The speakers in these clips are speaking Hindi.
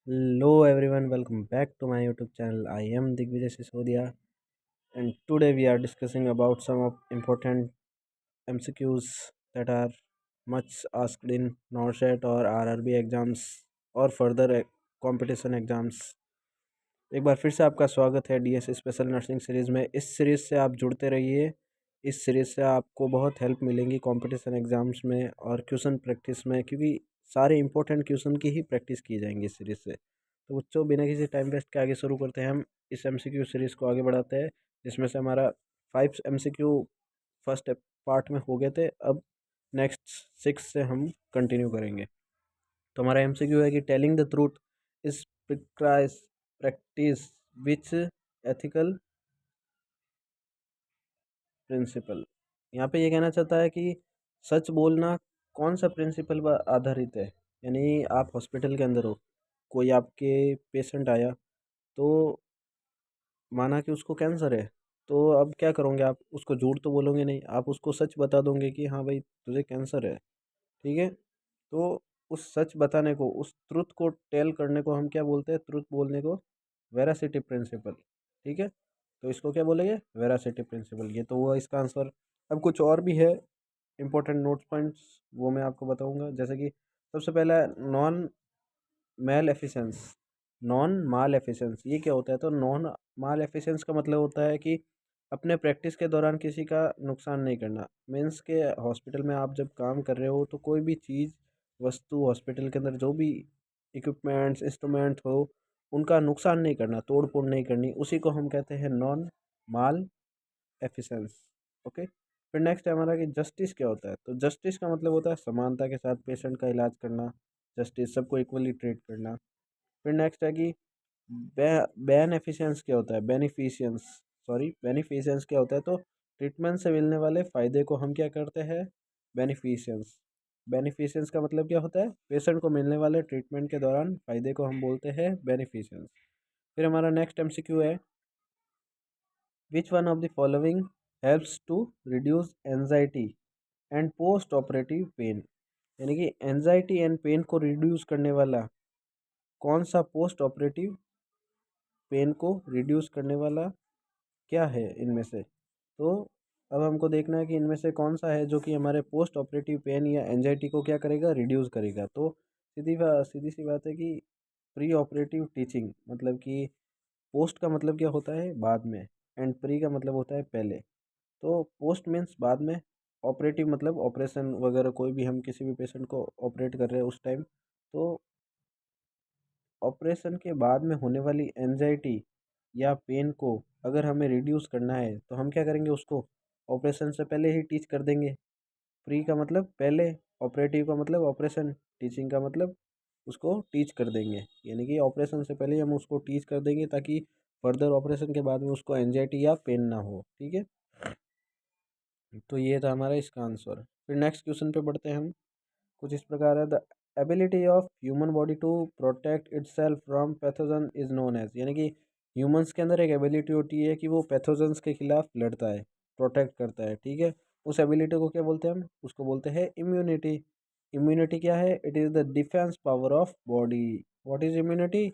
Hello everyone, welcome back to my YouTube channel. I am Digvijay Sisodia, and today we are discussing about some of important MCQs that are much asked in NORCET or RRB exams और further competition exams. एक बार फिर से आपका स्वागत है डीएस स्पेशल नर्सिंग सीरीज़ में। इस सीरीज़ से आप जुड़ते रहिए। इस सीरीज़ से आपको बहुत हेल्प मिलेंगी कंपटीशन एग्ज़ाम्स में और क्वेश्चन प्रैक्टिस में, क्योंकि सारे इंपॉर्टेंट क्वेश्चन की ही प्रैक्टिस की जाएंगी इस सीरीज़ से। तो बच्चों, बिना किसी टाइम वेस्ट के आगे शुरू करते हैं। हम इस एमसीक्यू सीरीज़ को आगे बढ़ाते हैं, जिसमें से हमारा 5 एमसीक्यू फर्स्ट पार्ट में हो गए थे। अब नेक्स्ट 6 से हम कंटिन्यू करेंगे। तो हमारा एमसीक्यू है कि telling the truth is practice which ethical principle. यहाँ पे ये कहना चाहता है कि सच बोलना कौन सा प्रिंसिपल पर आधारित है। यानी आप हॉस्पिटल के अंदर हो, कोई आपके पेशेंट आया, तो माना कि उसको कैंसर है, तो अब क्या करोगे आप? उसको झूठ तो बोलोगे नहीं, आप उसको सच बता दोगे कि हाँ भाई तुझे कैंसर है। ठीक है। तो उस सच बताने को, उस ट्रुथ को टेल करने को हम क्या बोलते हैं? ट्रुथ बोलने को वेरासिटी प्रिंसिपल। ठीक है। तो इसको क्या बोलेंगे? Veracity principle. ये तो हुआ इसका आंसर। अब कुछ और भी है इंपॉर्टेंट नोट्स पॉइंट्स, वो मैं आपको बताऊंगा। जैसे कि सबसे पहला नॉन मैल एफिशिएंस। नॉन माल एफिशिएंस ये क्या होता है? तो नॉन माल एफिशिएंस का मतलब होता है कि अपने प्रैक्टिस के दौरान किसी का नुकसान नहीं करना। मीन्स के हॉस्पिटल में आप जब काम कर रहे हो तो कोई भी चीज़, वस्तु, हॉस्पिटल के अंदर जो भी इक्विपमेंट्स, इंस्ट्रूमेंट हो, उनका नुकसान नहीं करना, तोड़ फोड़ नहीं करनी, उसी को हम कहते हैं नॉन माल एफिशिएंस। ओके। फिर नेक्स्ट है हमारा कि जस्टिस क्या होता है? तो जस्टिस का मतलब होता है समानता के साथ पेशेंट का इलाज करना, जस्टिस, सबको इक्वली ट्रीट करना। फिर नेक्स्ट है कि बेनिफिशियंस क्या होता है? बेनिफिशियंस क्या होता है? तो ट्रीटमेंट से मिलने वाले फ़ायदे को हम क्या करते हैं? बेनिफिशियंस। बेनिफिशियंस का मतलब क्या होता है? पेशेंट को मिलने वाले ट्रीटमेंट के दौरान फ़ायदे को हम बोलते हैं बेनिफिशियंस। फिर हमारा नेक्स्ट एमसीक्यू है, which one of the following helps to reduce anxiety and post operative pain. यानी कि एंजाइटी एंड पेन को रिड्यूस करने वाला कौन सा पोस्ट ऑपरेटिव पेन को रिड्यूस करने वाला क्या है इनमें से? तो अब हमको देखना है कि इनमें से कौन सा है जो कि हमारे पोस्ट ऑपरेटिव पेन या एंजाइटी को क्या करेगा? रिड्यूस करेगा। तो सीधी सी बात है कि प्री ऑपरेटिव टीचिंग, मतलब कि पोस्ट का मतलब क्या होता है? बाद में। एंड प्री का मतलब होता है पहले। तो पोस्ट मीन्स बाद में, ऑपरेटिव मतलब ऑपरेशन वगैरह, कोई भी हम किसी भी पेशेंट को ऑपरेट कर रहे हैं उस टाइम। तो ऑपरेशन के बाद में होने वाली एंजाइटी या पेन को अगर हमें रिड्यूस करना है तो हम क्या करेंगे? उसको ऑपरेशन से पहले ही टीच कर देंगे। प्री का मतलब पहले, ऑपरेटिव का मतलब ऑपरेशन, टीचिंग का मतलब उसको टीच कर देंगे। यानी कि ऑपरेशन से पहले हम उसको टीच कर देंगे ताकि फर्दर ऑपरेशन के बाद में उसको एंजाइटी या पेन ना हो। ठीक है। तो ये था हमारा इसका आंसर। फिर नेक्स्ट क्वेश्चन पे बढ़ते हैं हम। कुछ इस प्रकार है, the ability of human body to protect itself from pathogen is known as. यानी कि ह्यूमंस के अंदर एक एबिलिटी होती है कि वो पैथोजन्स के खिलाफ लड़ता है, प्रोटेक्ट करता है। ठीक है। उस एबिलिटी को क्या बोलते हैं? हम उसको बोलते हैं इम्यूनिटी। इम्यूनिटी क्या है? It is the defence power of body. What is immunity?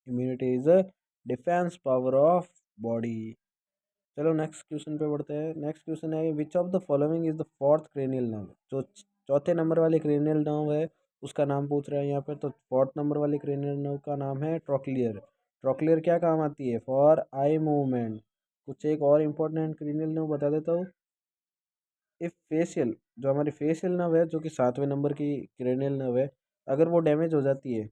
Immunity is a defence power of body. चलो नेक्स्ट क्वेश्चन पे बढ़ते हैं। नेक्स्ट क्वेश्चन है, which of the following is the fourth cranial nerve. जो चौथे नंबर वाली क्रेनियल नर्व है उसका नाम पूछ रहा है यहाँ पे। तो फोर्थ नंबर वाली क्रेनियल नर्व का नाम है ट्रोक्लियर। ट्रोक्लियर क्या काम आती है? For eye movement. कुछ एक और इम्पोर्टेंट क्रेनियल नर्व बता देता हूँ। इफ फेशियल, जो हमारी फेशियल नर्व है, जो कि 7वें नंबर की क्रेनियल नर्व है, अगर वो डैमेज हो जाती है,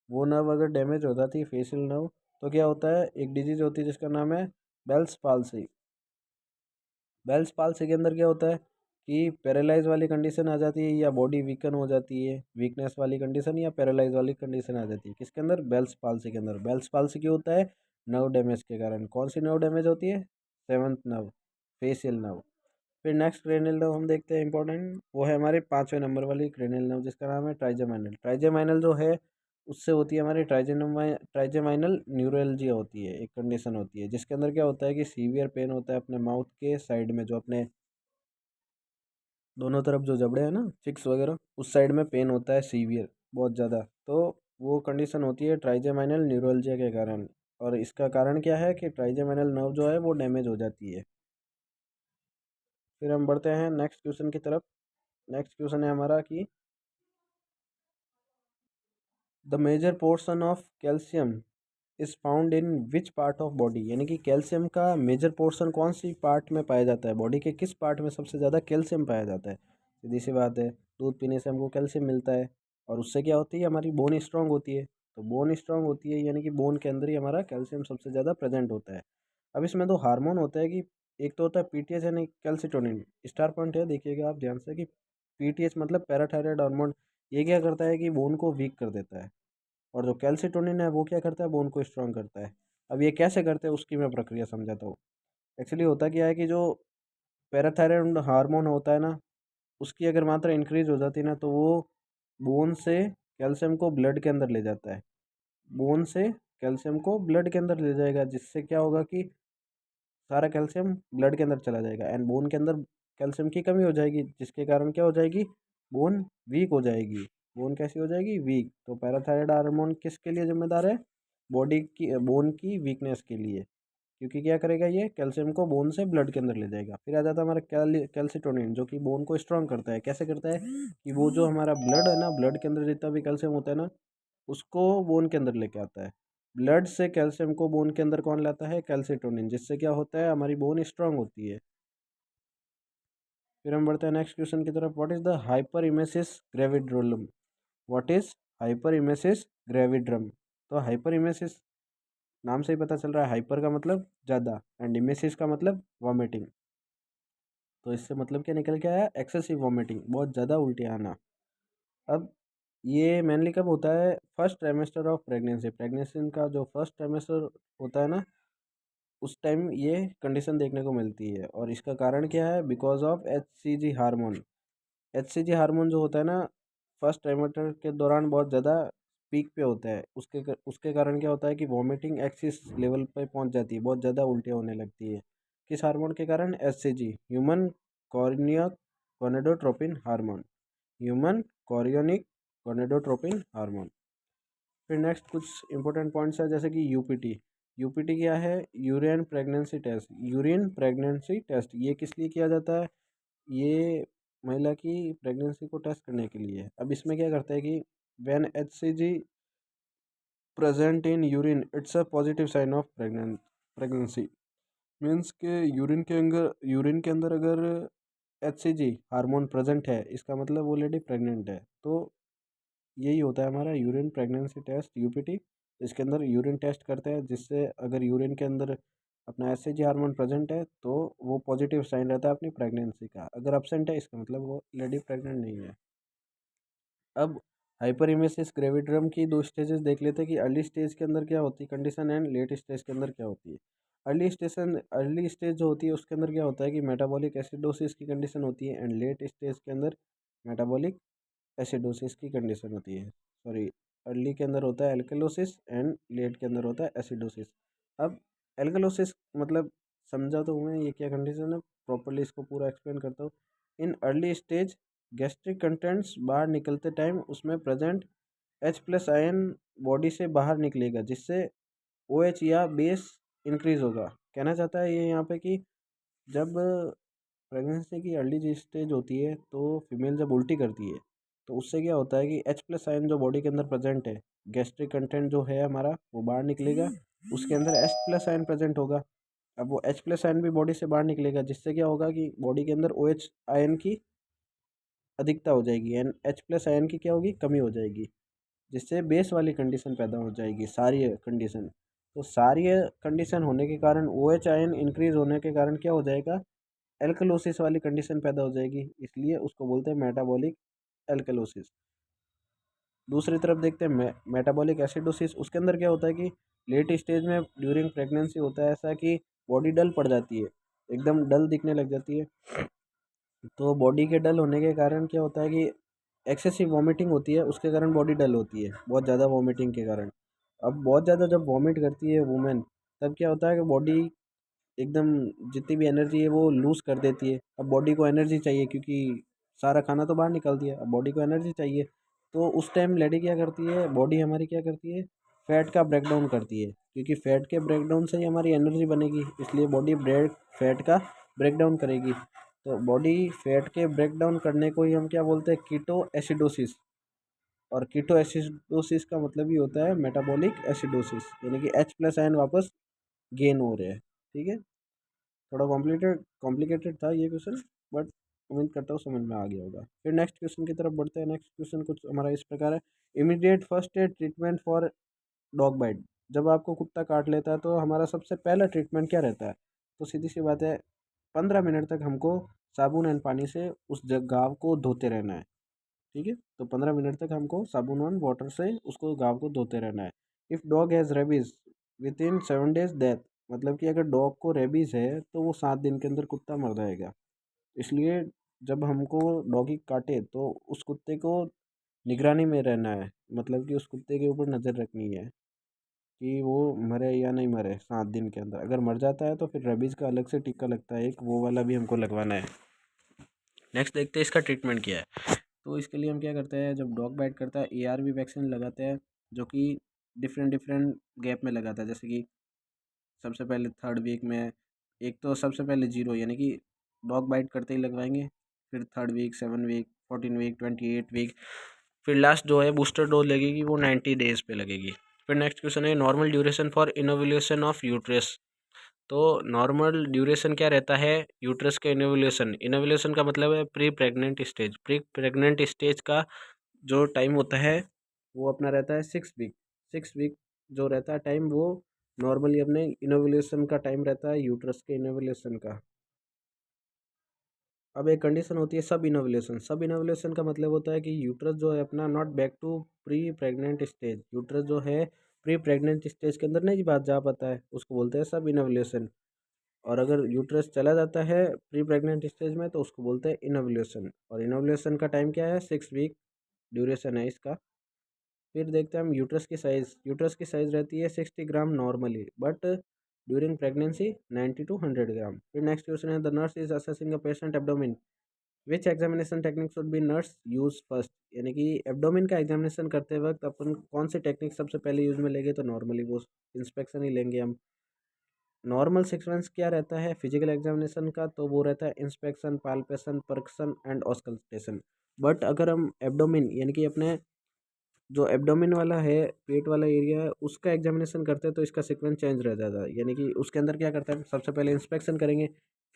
वो नर्व अगर डैमेज हो जाती है, फेशियल नर्व, तो क्या होता है? एक डिजीज होती है जिसका नाम है बेल्स पाल्सी। बेल्स पाल्सी के अंदर क्या होता है कि पैरालाइज वाली कंडीशन आ जाती है, या बॉडी वीकन हो जाती है, वीकनेस वाली कंडीशन या पैरालाइज वाली कंडीशन आ जाती है। किसके अंदर? बेल्स पाल्सी के अंदर। बेल्स पाल्सी क्यों होता है? नर्व डैमेज के कारण। कौन सी नर्व डैमेज होती है? 7th nerve, facial nerve. फिर नेक्स्ट क्रेनियल नर्व हम देखते हैं इंपॉर्टेंट, वो है हमारे 5वें नंबर वाली क्रेनियल नर्व, जिसका नाम है ट्राइजेमाइनल। ट्राइजेमाइनल जो है उससे होती है हमारी ट्राइजेमाइनल न्यूरल्जिया होती है, एक कंडीशन होती है जिसके अंदर क्या होता है कि सीवियर पेन होता है अपने माउथ के साइड में, जो अपने दोनों तरफ जो जबड़े हैं ना, चिक्स वगैरह, उस साइड में पेन होता है सीवियर, बहुत ज़्यादा। तो वो कंडीशन होती है ट्राइजेमाइनल न्यूरोलजिया के कारण। और इसका कारण क्या है कि ट्राइजेमाइनल नर्व जो है वो डैमेज हो जाती है। फिर हम बढ़ते हैं नेक्स्ट क्वेश्चन की तरफ। नेक्स्ट क्वेश्चन है हमारा कि the major portion of calcium is found in which part of body, यानी कि कैल्शियम का मेजर पोर्शन कौन सी पार्ट में पाया जाता है, बॉडी के किस पार्ट में सबसे ज़्यादा कैल्शियम पाया जाता है। सीधी सी बात है, दूध पीने से हमको कैल्शियम मिलता है और उससे क्या होती है, हमारी बोन स्ट्रांग होती है। तो बोन स्ट्रांग होती है यानी कि बोन के अंदर ही हमारा कैल्शियम सबसे ज़्यादा प्रेजेंट होता है। अब इसमें दो हार्मोन होता है कि एक तो होता है पीटीएच यानी कैल्सिटोनिन। स्टार पॉइंट है, देखिएगा आप ध्यान से कि पीटीएच मतलब पैराथायराइड हार्मोन। ये क्या करता है कि बोन को वीक कर देता है, और जो कैल्सिटोनिन है वो क्या करता है, बोन को स्ट्रांग करता है। अब ये कैसे करते हैं उसकी मैं प्रक्रिया समझाता हूँ। एक्चुअली होता क्या है कि जो पैराथायराइड हार्मोन होता है ना, उसकी अगर मात्रा इंक्रीज हो जाती है ना, तो वो बोन से कैल्शियम को ब्लड के अंदर ले जाता है। बोन से कैल्शियम को ब्लड के अंदर ले जाएगा, जिससे क्या होगा कि सारा कैल्शियम ब्लड के अंदर चला जाएगा एंड बोन के अंदर कैल्शियम की कमी हो जाएगी, जिसके कारण क्या हो जाएगी, बोन वीक हो जाएगी। बोन कैसी हो जाएगी, वीक। तो पैराथायराइड हार्मोन किसके लिए जिम्मेदार है, बॉडी की बोन की वीकनेस के लिए। क्योंकि क्या करेगा, ये कैल्शियम को बोन से ब्लड के अंदर ले जाएगा। फिर आ जाता है हमारा कैल्सिटोनिन, जो कि बोन को स्ट्रांग करता है। कैसे करता है कि वो जो हमारा ब्लड है ना, ब्लड के अंदर जितना भी कैल्शियम होता है ना, उसको बोन के अंदर लेके आता है। ब्लड से कैल्शियम को बोन के अंदर कौन लाता है, कैल्सिटोनिन, जिससे क्या होता है, हमारी बोन स्ट्रांग होती है। फिर हम बढ़ते हैं नेक्स्ट क्वेश्चन की तरफ। What is the hyperemesis gravidarum. What is hyperemesis gravidarum. तो हाइपर इमेसिस नाम से ही पता चल रहा है, हाइपर का मतलब ज़्यादा एंड इमेसिस का मतलब वॉमिटिंग। तो इससे मतलब क्या निकल के आया, एक्सेसिव वॉमिटिंग, बहुत ज़्यादा उल्टी आना। अब ये मेनली कब होता है, first trimester of pregnancy. Pregnancy का जो फर्स्ट ट्राइमेस्टर होता है ना, उस टाइम ये कंडीशन देखने को मिलती है। और इसका कारण क्या है, because of HCG hormone. HCG hormone जो होता है ना, फर्स्ट ट्राइमेस्टर के दौरान बहुत ज़्यादा पीक पे होता है। उसके कारण क्या होता है कि वॉमिटिंग एक्सिस लेवल पे पहुंच जाती है, बहुत ज़्यादा उल्टियाँ होने लगती है। किस हार्मोन के कारण, HCG, human chorionic gonadotropin hormone. Human chorionic gonadotropin hormone. फिर नेक्स्ट कुछ इंपॉर्टेंट पॉइंट्स है, जैसे कि यूपीटी। यूपीटी क्या है, urine pregnancy test. Urine pregnancy test ये किस लिए किया जाता है, ये महिला की प्रेगनेंसी को टेस्ट करने के लिए। अब इसमें क्या करता है कि when HCG present in urine it's a positive sign of pregnancy. Means के यूरिन के अंदर अगर HCG हार्मोन प्रेजेंट है, इसका मतलब वो लेडी प्रेग्नेंट है। तो यही होता है हमारा यूरिन प्रेगनेंसी टेस्ट, यूपीटी। इसके अंदर यूरिन टेस्ट करते हैं, जिससे अगर यूरिन के अंदर अपना HCG हार्मोन प्रेजेंट है तो वो पॉजिटिव साइन रहता है अपनी प्रेगनेंसी का। अगर एब्सेंट है, इसका मतलब वो लेडी प्रेग्नेंट नहीं है। अब हाइपरइमेसिस ग्रेविड्रम की दो स्टेजेस देख लेते हैं कि अर्ली स्टेज के अंदर क्या होती है कंडीशन एंड लेट स्टेज के अंदर क्या होती है। अर्ली स्टेज जो होती है उसके अंदर क्या होता है कि मेटाबॉलिक एसिडोसिस की कंडीशन होती है एंड लेट स्टेज के अंदर मेटाबॉलिक एसिडोसिस की कंडीशन होती है। सॉरी, अर्ली के अंदर होता है एल्कलोसिस एंड लेट के अंदर होता है एसिडोसिस। अब एल्कलोसिस मतलब समझा तो हूँ मैं ये क्या कंडीशन है, प्रॉपरली इसको पूरा एक्सप्लेन करता हूँ। In early stage gastric contents बाहर निकलते टाइम उसमें प्रेजेंट H+ आयन बॉडी से बाहर निकलेगा, जिससे OH या बेस इंक्रीज होगा। कहना चाहता है ये यहाँ पे कि जब प्रेगनेंसी की अर्ली जी स्टेज होती है तो फीमेल जब उल्टी करती है, तो उससे क्या होता है कि H+ आयन जो बॉडी के अंदर प्रेजेंट है, गैस्ट्रिक कंटेंट जो है हमारा वो बाहर निकलेगा, उसके अंदर H+ आयन प्रेजेंट होगा। अब वो H+ आयन भी बॉडी से बाहर निकलेगा, जिससे क्या होगा कि बॉडी के अंदर OH आयन की अधिकता हो जाएगी एंड H+ आयन की क्या होगी, कमी हो जाएगी, जिससे बेस वाली कंडीशन पैदा हो जाएगी, सारी कंडीशन। तो सारी कंडीशन होने के कारण OH आयन इंक्रीज होने के कारण क्या हो जाएगा, एल्कलोसिस वाली कंडीशन पैदा हो जाएगी, इसलिए उसको बोलते हैं मेटाबॉलिक एल्कलोसिस। दूसरी तरफ देखते हैं मेटाबॉलिक एसिडोसिस। उसके अंदर क्या होता है कि लेट स्टेज में ड्यूरिंग प्रेगनेंसी होता है ऐसा कि बॉडी डल पड़ जाती है, एकदम डल दिखने लग जाती है। तो बॉडी के डल होने के कारण क्या होता है कि एक्सेसिव वॉमिटिंग होती है, उसके कारण बॉडी डल होती है, बहुत ज़्यादा वॉमिटिंग के कारण। अब बहुत ज़्यादा जब वॉमिट करती है वुमेन, तब क्या होता है कि बॉडी एकदम जितनी भी एनर्जी है वो लूज़ कर देती है। अब बॉडी को एनर्जी चाहिए, क्योंकि सारा खाना तो बाहर निकाल दिया, अब बॉडी को एनर्जी चाहिए। तो उस टाइम लेडी क्या करती है, बॉडी हमारी क्या करती है, फैट का ब्रेकडाउन करती है, क्योंकि फैट के ब्रेकडाउन से ही हमारी एनर्जी बनेगी, इसलिए बॉडी फैट का ब्रेकडाउन करेगी। तो बॉडी फैट के ब्रेकडाउन करने को ही हम क्या बोलते हैं, कीटो एसिडोसिस। और कीटो एसिडोसिस का मतलब ही होता है मेटाबॉलिक एसिडोसिस, यानी कि H+आयन वापस गेन हो रहे हैं। ठीक है, थोड़ा कॉम्प्लिकेटेड था ये क्वेश्चन, बट उम्मीद करता हूँ समझ में आ गया होगा। फिर नेक्स्ट क्वेश्चन की तरफ बढ़ते हैं। नेक्स्ट क्वेश्चन कुछ हमारा इस प्रकार है, immediate first aid treatment for dog bite. जब आपको कुत्ता काट लेता है तो हमारा सबसे पहला ट्रीटमेंट क्या रहता है? तो सीधी सी बात है, 15 मिनट तक हमको साबुन एंड पानी से उस घाव को धोते रहना है। ठीक है, तो 15 मिनट तक हमको साबुन एंड वाटर से उसको घाव को धोते रहना है। If dog has rabies with in 7 days death, मतलब कि अगर डॉग को रेबीज है तो वो 7 दिन के अंदर कुत्ता मर जाएगा। इसलिए जब हमको डॉगी काटे तो उस कुत्ते को निगरानी में रहना है, मतलब कि उस कुत्ते के ऊपर नज़र रखनी है कि वो मरे या नहीं मरे 7 दिन के अंदर। अगर मर जाता है तो फिर रेबीज़ का अलग से टीका लगता है एक, वो वाला भी हमको लगवाना है। नेक्स्ट देखते हैं इसका ट्रीटमेंट क्या है। तो इसके लिए हम क्या करते हैं, जब डॉग बाइट करता है ARV वैक्सीन लगाते हैं, जो कि डिफरेंट डिफरेंट गैप में लगाता है। जैसे कि सबसे पहले 3rd वीक में, एक तो सबसे पहले 0 यानी कि डॉग बाइट करते ही लगवाएंगे, फिर 3rd week, 7 week, 14 week, 28 week, फिर लास्ट जो है बूस्टर डोज लगेगी वो 90 days पे लगेगी। फिर नेक्स्ट क्वेश्चन है, normal duration for involution of uterus. तो नॉर्मल ड्यूरेशन क्या रहता है यूट्रस के इनोवुलेशन? इनोवुलेशन का मतलब है pre pregnant stage. Pre pregnant stage का जो टाइम होता है वो अपना रहता है 6 वीक। 6 वीक जो रहता है टाइम, वो नॉर्मली अपने इनोवुलेशन का टाइम रहता है, यूट्रस के इनोवुलेशन का। अब एक कंडीशन होती है सब इनोवुलेशन। सब इनोवुलेशन का मतलब होता है कि यूट्रस जो है अपना not back to pre pregnant stage. Uterus जो है प्री प्रेग्नेंट स्टेज के अंदर नहीं बात जा पाता है, उसको बोलते हैं सब इनोवुलेशन। और अगर यूट्रस चला जाता है प्री प्रेग्नेंट स्टेज में तो उसको बोलते हैं इनोवुलेशन। और इनोवुलेशन का टाइम क्या है, 6 वीक ड्यूरेशन है इसका। फिर देखते हैं हम यूट्रस की साइज़। यूट्रस की साइज़ रहती है 60 gram normally, but during pregnancy 90 to 100 gram. फिर नेक्स्ट क्वेश्चन है, the nurse is assessing a patient abdomen, which examination technique should be nurse use first. यानी कि एब्डोमिन का एग्जामिनेशन करते वक्त अपन कौन सी टेक्निक सबसे पहले यूज में लेंगे? तो नॉर्मली वो इंस्पेक्शन ही लेंगे हम। नॉर्मल सीक्वेंस क्या रहता है फिजिकल एग्जामिनेशन का? तो वो रहता है inspection, palpation, percussion and auscultation. But अगर हम एब्डोमिन यानी कि अपने जो एब्डोमेन वाला है, पेट वाला एरिया है, उसका एग्जामिनेशन करते हैं तो इसका सीक्वेंस चेंज रह जाता है। यानी कि उसके अंदर क्या करता है, सबसे पहले इंस्पेक्शन करेंगे,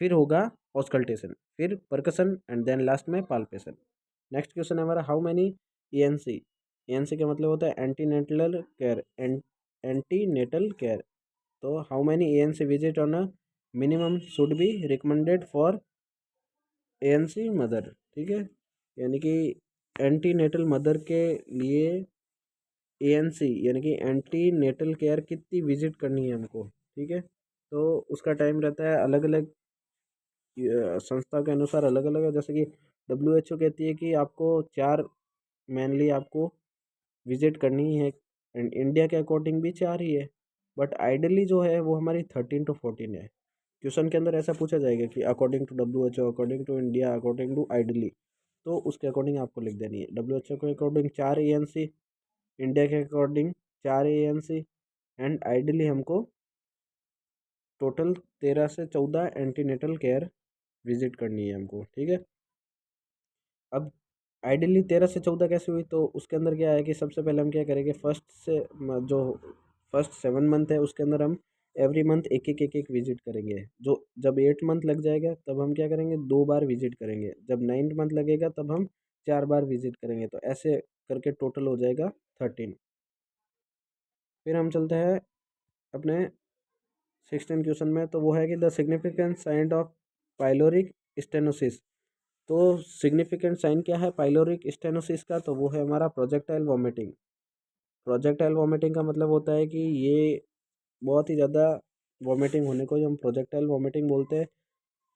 फिर होगा ऑस्कल्टेशन, फिर परकसन एंड देन लास्ट में पाल्पेशन। नेक्स्ट क्वेश्चन है हमारा, हाउ मैनी ENC। ENC का मतलब होता है एंटीनेटल केयर, एंटीनेटल केयर। तो how many ENC visit on a minimum should be recommended for ANC mother. ठीक है, यानी कि एंटीनेटल मदर के लिए ANC यानी कि एंटी नेटल केयर कितनी विजिट करनी है हमको। ठीक है, तो उसका टाइम रहता है अलग अलग संस्था के अनुसार अलग अलग है। जैसे कि WHO कहती है कि आपको 4 मेनली आपको विजिट करनी ही है, एंड इंडिया के अकॉर्डिंग भी 4 ही है, बट आइडली जो है वो हमारी 13 to 14 है। क्वेश्चन के अंदर ऐसा पूछा जाएगा कि according to WHO, according to India, according to ideally, तो उसके अकॉर्डिंग आपको लिख देनी है। WHO के अकॉर्डिंग 4 ANC, इंडिया के अकॉर्डिंग 4 ANC, एंड आइडली हमको टोटल 13 से 14 एंटीनेटल केयर विजिट करनी है हमको। ठीक है, अब आइडली 13 से 14 कैसे हुई? तो उसके अंदर क्या है कि सबसे पहले हम क्या करेंगे, जो फर्स्ट 7 मंथ है उसके अंदर हम एवरी मंथ एक एक विजिट करेंगे। जो जब 8 मंथ लग जाएगा तब हम क्या करेंगे, 2 बार विजिट करेंगे। जब 9th मंथ लगेगा तब हम 4 बार विजिट करेंगे। तो ऐसे करके टोटल हो जाएगा 13। फिर हम चलते हैं अपने 16 क्वेश्चन में, तो वो है कि the significant sign of pyloric stenosis. तो सिग्निफिकेंट साइन क्या है पाइलोरिक स्टेनोसिस का? तो वो है हमारा प्रोजेक्टाइल वॉमिटिंग। प्रोजेक्टाइल वॉमिटिंग का मतलब होता है कि ये बहुत ही ज़्यादा वॉमिटिंग होने को ही हम प्रोजेक्टाइल वॉमिटिंग बोलते हैं।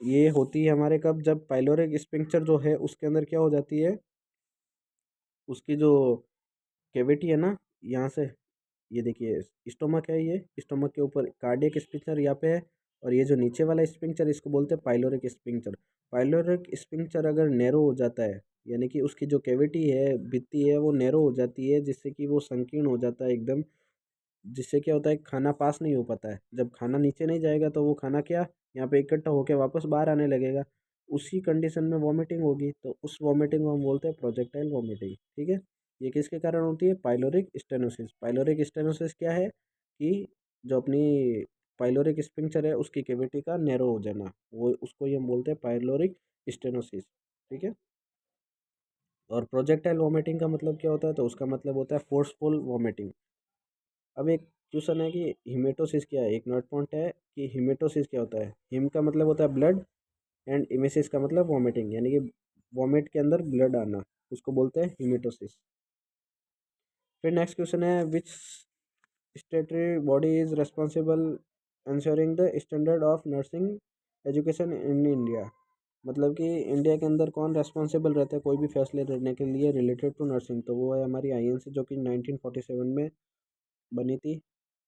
ये होती है हमारे कब, जब पाइलोरिक स्पिंक्चर जो है उसके अंदर क्या हो जाती है, उसकी जो कैविटी है ना, यहाँ से, ये देखिए स्टोमक है, ये स्टोमक के ऊपर कार्डियक स्पिंक्चर यहाँ पे है, और ये जो नीचे वाला स्पिंक्चर इसको बोलते हैं पाइलोरिक स्पिंक्चर। पाइलोरिक स्पिंक्टर अगर नैरो हो जाता है, यानी कि उसकी जो कैविटी है, भित्ति है, वो नैरो हो जाती है, जिससे कि वो संकीर्ण हो जाता है एकदम, जिससे क्या होता है खाना पास नहीं हो पाता है। जब खाना नीचे नहीं जाएगा तो वो खाना क्या यहाँ पे इकट्ठा होकर वापस बाहर आने लगेगा। उसी कंडीशन में वॉमिटिंग होगी, तो उस वॉमिटिंग को हम बोलते हैं प्रोजेक्टाइल वॉमिटिंग। ठीक है, ये किसके कारण होती है? Pyloric stenosis. पाइलोरिक स्टेनोसिस क्या है कि जो अपनी पाइलोरिक स्पिंक्चर है उसकी कैविटी का नैरो हो जाना, वो उसको ही हम बोलते हैं पाइलोरिक स्टेनोसिस। ठीक है, और प्रोजेक्टाइल वॉमिटिंग का मतलब क्या होता है? तो उसका मतलब होता है फोर्सफुल वॉमिटिंग। अब एक क्वेश्चन है कि हिमेटोसिस क्या है। एक नोट पॉइंट है कि हिमेटोसिस क्या होता है। हिम का मतलब होता है ब्लड, एंड इमेसिस का मतलब वॉमिटिंग, यानी कि वॉमिट के अंदर ब्लड आना, उसको बोलते हैं हिमेटोसिस। फिर नेक्स्ट क्वेश्चन है, which statutory body is responsible ensuring the standard of nursing education in India. मतलब कि इंडिया के अंदर कौन रेस्पॉन्सिबल रहता है कोई भी फैसले लेने के लिए रिलेटेड टू नर्सिंग, तो वो है हमारी आईएनसी, जो कि 1947 में बनी थी।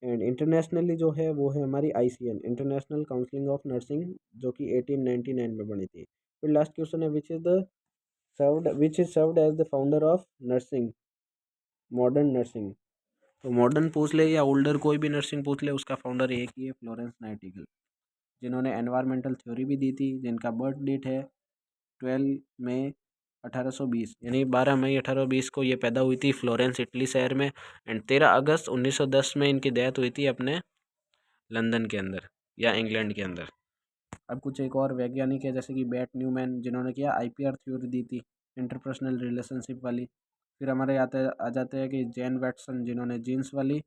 एंड इंटरनेशनली जो है वो है हमारी ICN, international counselling of nursing, जो कि 1899 में बनी थी। फिर लास्ट क्वेश्चन है, which is served as the founder of nursing, modern nursing. तो मॉडर्न पूछ ले या ओल्डर कोई भी नर्सिंग पूछ ले, उसका फाउंडर एक ही है, फ्लोरेंस नाइटिंगेल, जिन्होंने एनवायरमेंटल थ्योरी भी दी थी, जिनका बर्थ डेट है 12 मई 1820, यानी 12 मई 1820 को ये पैदा हुई थी फ्लोरेंस इटली शहर में। एंड 13 अगस्त 1910 में इनकी डेथ हुई थी अपने लंदन के अंदर या इंग्लैंड के अंदर। अब कुछ एक और वैज्ञानिक है, जैसे कि बैट न्यूमैन, जिन्होंने किया आईपीआर थ्योरी दी थी, इंटरपर्सनल रिलेशनशिप वाली। फिर हमारे आते आ जाते हैं कि जैन वैटसन, जिन्होंने जीन्स वाली,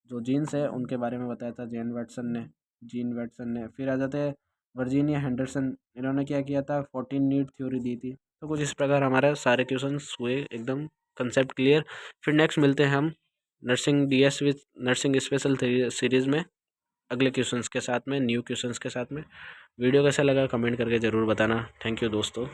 जो जीन्स है उनके बारे में बताया था जीन वैटसन ने। फिर आ जाते हैं वर्जीनिया हेंडरसन, इन्होंने क्या किया था, 14 नीड थ्योरी दी थी। तो कुछ इस प्रकार हमारा सारे क्वेश्चंस हुए एकदम कंसेप्ट क्लियर। फिर नेक्स्ट मिलते हैं हम nursing DS with nursing special series में अगले क्वेश्चंस के साथ में, न्यू क्वेश्चंस के साथ में। वीडियो कैसा लगा कमेंट करके ज़रूर बताना। थैंक यू दोस्तों।